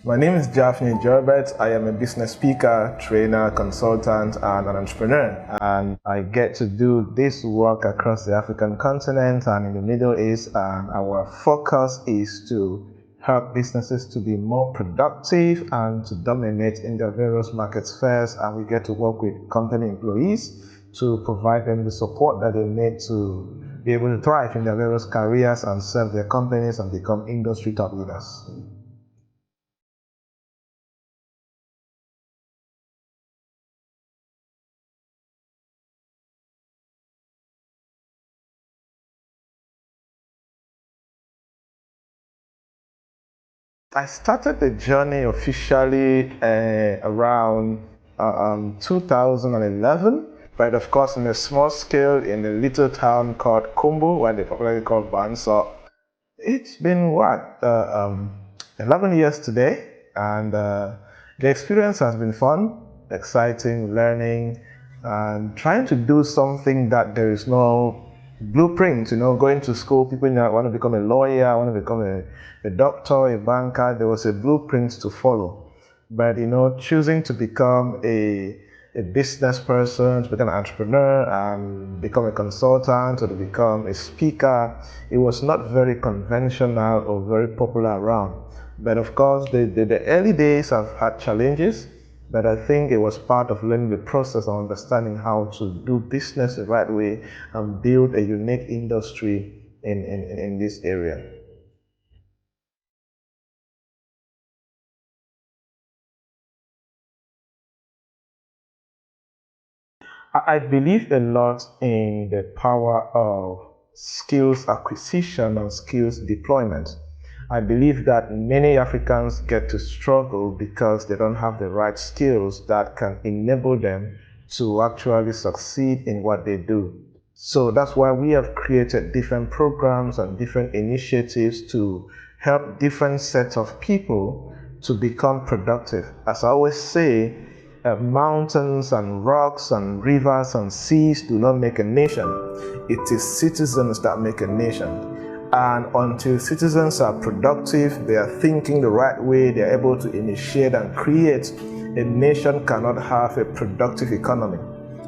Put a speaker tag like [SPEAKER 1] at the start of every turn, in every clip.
[SPEAKER 1] My name is Javnyuy Joybert. I am a business speaker, trainer, consultant, and an entrepreneur. And I get to do this work across the African continent and in the Middle East. And our focus is to help businesses to be more productive and to dominate in their various market spheres. And we get to work with company employees to provide them the support that they need to be able to thrive in their various careers and serve their companies and become industry top leaders. I started the journey officially around 2011, but of course in a small scale in a little town called Kumbu, where they popularly call Banso. It's been 11 years today, and the experience has been fun, exciting, learning, and trying to do something that there is no blueprint. Going to school, people want to become a lawyer, want to become a doctor, a banker. There was a blueprint to follow, but choosing to become a business person, to become an entrepreneur, and become a consultant, or to become a speaker, it was not very conventional or very popular around. But of course, the early days have had challenges, but I think it was part of learning the process of understanding how to do business the right way and build a unique industry in this area. I believe a lot in the power of skills acquisition and skills deployment. I believe that many Africans get to struggle because they don't have the right skills that can enable them to actually succeed in what they do. So that's why we have created different programs and different initiatives to help different sets of people to become productive. As I always say, mountains and rocks and rivers and seas do not make a nation. It is citizens that make a nation. And until citizens are productive, they are thinking the right way, they are able to initiate and create, a nation cannot have a productive economy.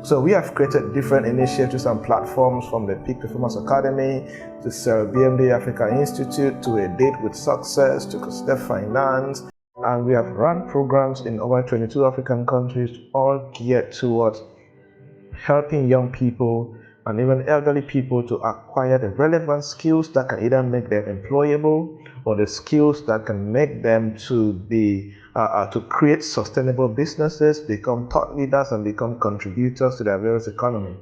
[SPEAKER 1] So we have created different initiatives and platforms, from the Peak Performance Academy to BMD Africa Institute to A Date with Success to Step Finance. And we have run programs in over 22 African countries, all geared towards helping young people and even elderly people to acquire the relevant skills that can either make them employable or the skills that can make them to be to create sustainable businesses, become thought leaders, and become contributors to their various economy.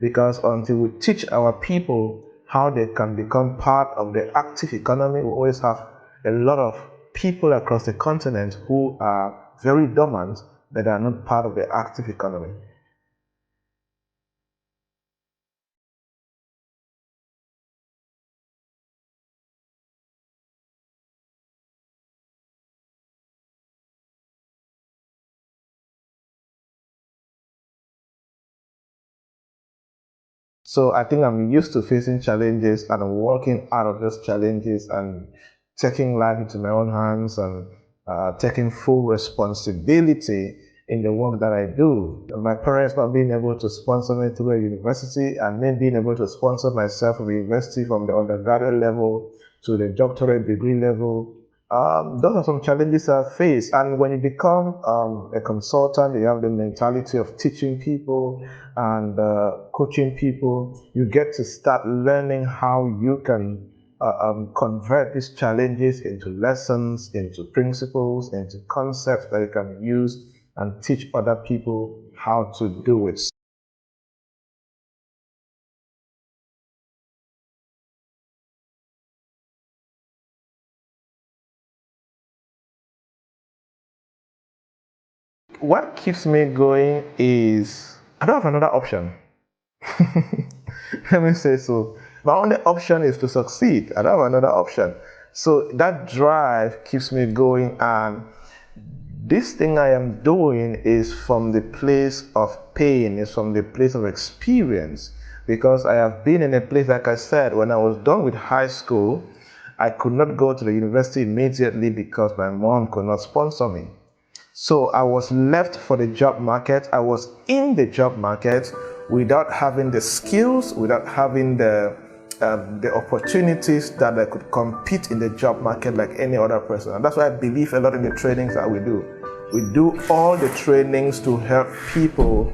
[SPEAKER 1] Because until we teach our people how they can become part of the active economy, we always have a lot of people across the continent who are very dormant, but are not part of the active economy. So I think I'm used to facing challenges and I'm working out of those challenges and taking life into my own hands and taking full responsibility in the work that I do. My parents not being able to sponsor me through a university and me being able to sponsor myself from the university from the undergraduate level to the doctorate degree level. Those are some challenges I face. And when you become a consultant, you have the mentality of teaching people and coaching people. You get to start learning how you can convert these challenges into lessons, into principles, into concepts that you can use and teach other people how to do it. What keeps me going is I don't have another option. Let me say so. My only option is to succeed. I don't have another option. So that drive keeps me going, and this thing I am doing is from the place of pain, is from the place of experience. Because I have been in a place, like I said, when I was done with high school, I could not go to the university immediately because my mom could not sponsor me. So I was left for the job market. I was in the job market without having the skills, without having the opportunities that I could compete in the job market like any other person. And that's why I believe a lot in the trainings that we do. We do all the trainings to help people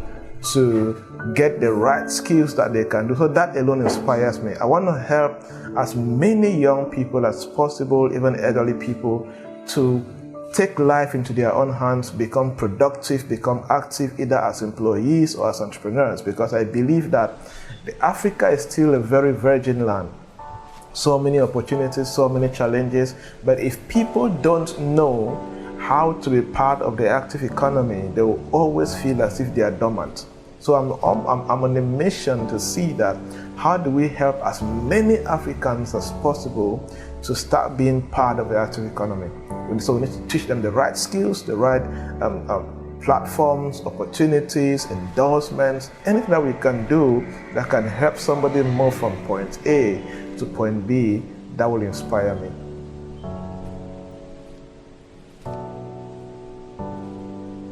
[SPEAKER 1] to get the right skills that they can do. So that alone inspires me. I want to help as many young people as possible, even elderly people, to take life into their own hands, become productive, become active either as employees or as entrepreneurs, because I believe that Africa is still a very virgin land. So many opportunities, so many challenges, but if people don't know how to be part of the active economy, they will always feel as if they are dormant. So I'm on a mission to see that how do we help as many Africans as possible to start being part of the active economy. So we need to teach them the right skills, the right platforms, opportunities, endorsements, anything that we can do that can help somebody move from point A to point B, that will inspire me.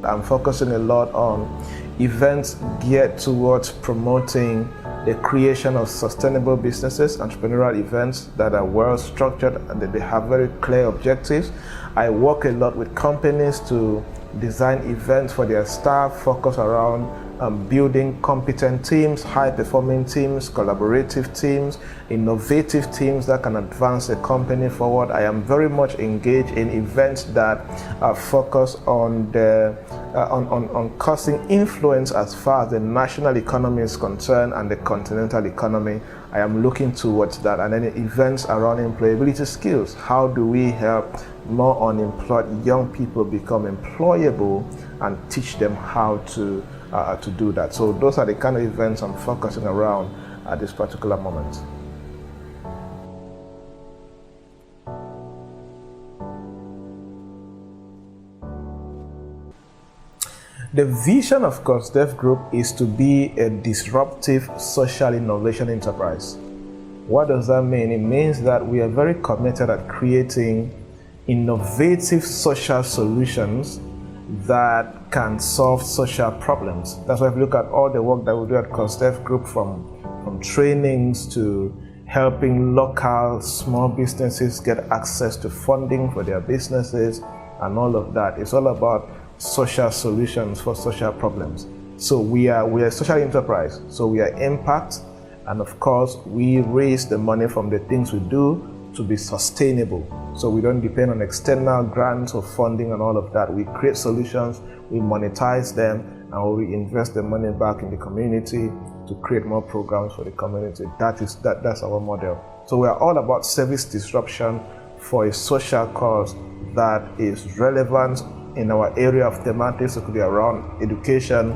[SPEAKER 1] I'm focusing a lot on events geared towards promoting the creation of sustainable businesses, entrepreneurial events that are well structured and that they have very clear objectives. I work a lot with companies to design events for their staff, focus around building competent teams, high-performing teams, collaborative teams, innovative teams that can advance the company forward. I am very much engaged in events that focus on causing influence as far as the national economy is concerned and the continental economy. I am looking towards that. And then events around employability skills. How do we help more unemployed young people become employable and teach them how to do that? So those are the kind of events I'm focusing around at this particular moment. The vision of ConStef Group is to be a disruptive social innovation enterprise. What does that mean? It means that we are very committed at creating innovative social solutions that can solve social problems. That's why if you look at all the work that we do at ConStef Group, from trainings to helping local small businesses get access to funding for their businesses and all of that, it's all about social solutions for social problems. So we are a social enterprise, so we are impact, and of course we raise the money from the things we do to be sustainable. So we don't depend on external grants or funding and all of that. We create solutions, we monetize them, and we reinvest the money back in the community to create more programs for the community. That's our model. So we are all about service disruption for a social cause that is relevant in our area of thematics. It could be around education,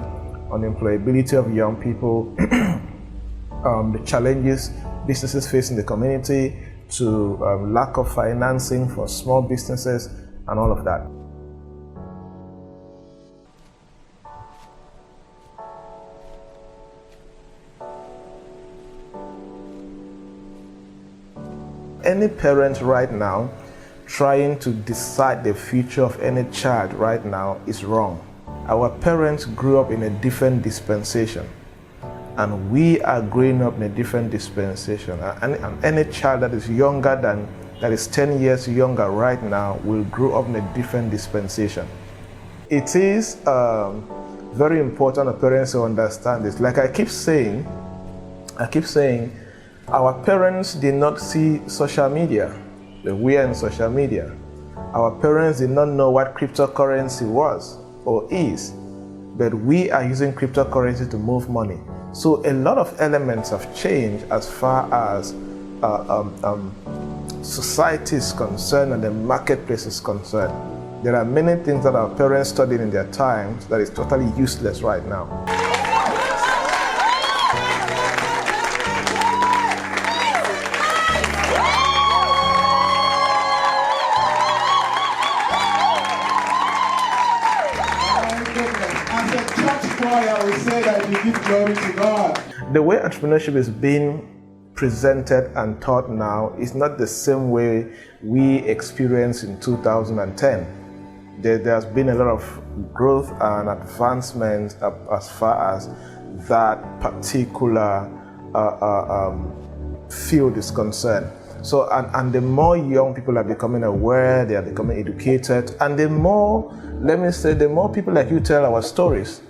[SPEAKER 1] on employability of young people, the challenges businesses face in the community, to lack of financing for small businesses, and all of that. Any parent right now trying to decide the future of any child right now is wrong. Our parents grew up in a different dispensation, and we are growing up in a different dispensation. And any child that is younger that is 10 years younger right now will grow up in a different dispensation. It is very important for parents to understand this. Like I keep saying, our parents did not see social media. We are in social media. Our parents did not know what cryptocurrency was or is, but we are using cryptocurrency to move money. So a lot of elements have changed as far as society is concerned and the marketplace is concerned. There are many things that our parents studied in their times that is totally useless right now.
[SPEAKER 2] I will say that we give glory to God.
[SPEAKER 1] The way entrepreneurship is being presented and taught now is not the same way we experienced in 2010. There's been a lot of growth and advancement as far as that particular field is concerned. So, and the more young people are becoming aware, they are becoming educated, and the more, let me say, the more people like you tell our stories,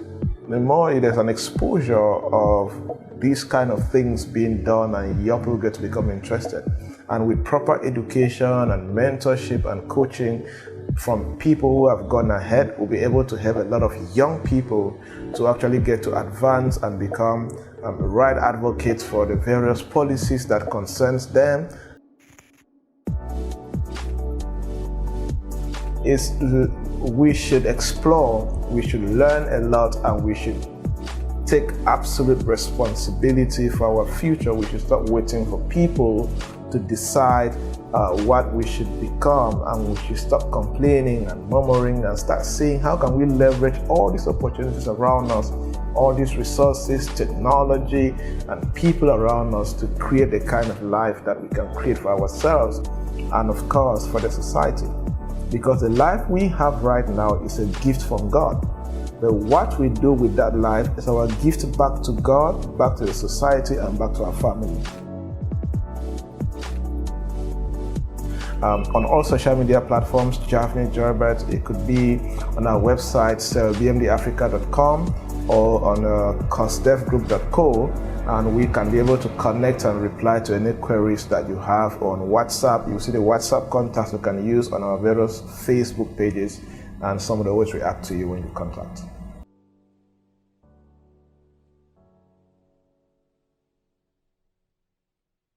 [SPEAKER 1] the more there's an exposure of these kind of things being done, and young people get to become interested. And with proper education and mentorship and coaching from people who have gone ahead, we'll be able to have a lot of young people to actually get to advance and become right advocates for the various policies that concerns them. We should explore, we should learn a lot, and we should take absolute responsibility for our future. We should stop waiting for people to decide what we should become, and we should stop complaining and murmuring and start seeing how can we leverage all these opportunities around us, all these resources, technology, and people around us to create the kind of life that we can create for ourselves and, of course, for the society. Because the life we have right now is a gift from God. But what we do with that life is our gift back to God, back to the society, and back to our family. On all social media platforms, Javnyuy Joybert. It could be on our website, bmdafrica.com, or on cosdevgroup.co, and we can be able to connect and reply to any queries that you have on WhatsApp. You'll see the WhatsApp contacts we can use on our various Facebook pages, and somebody always react to you when you contact.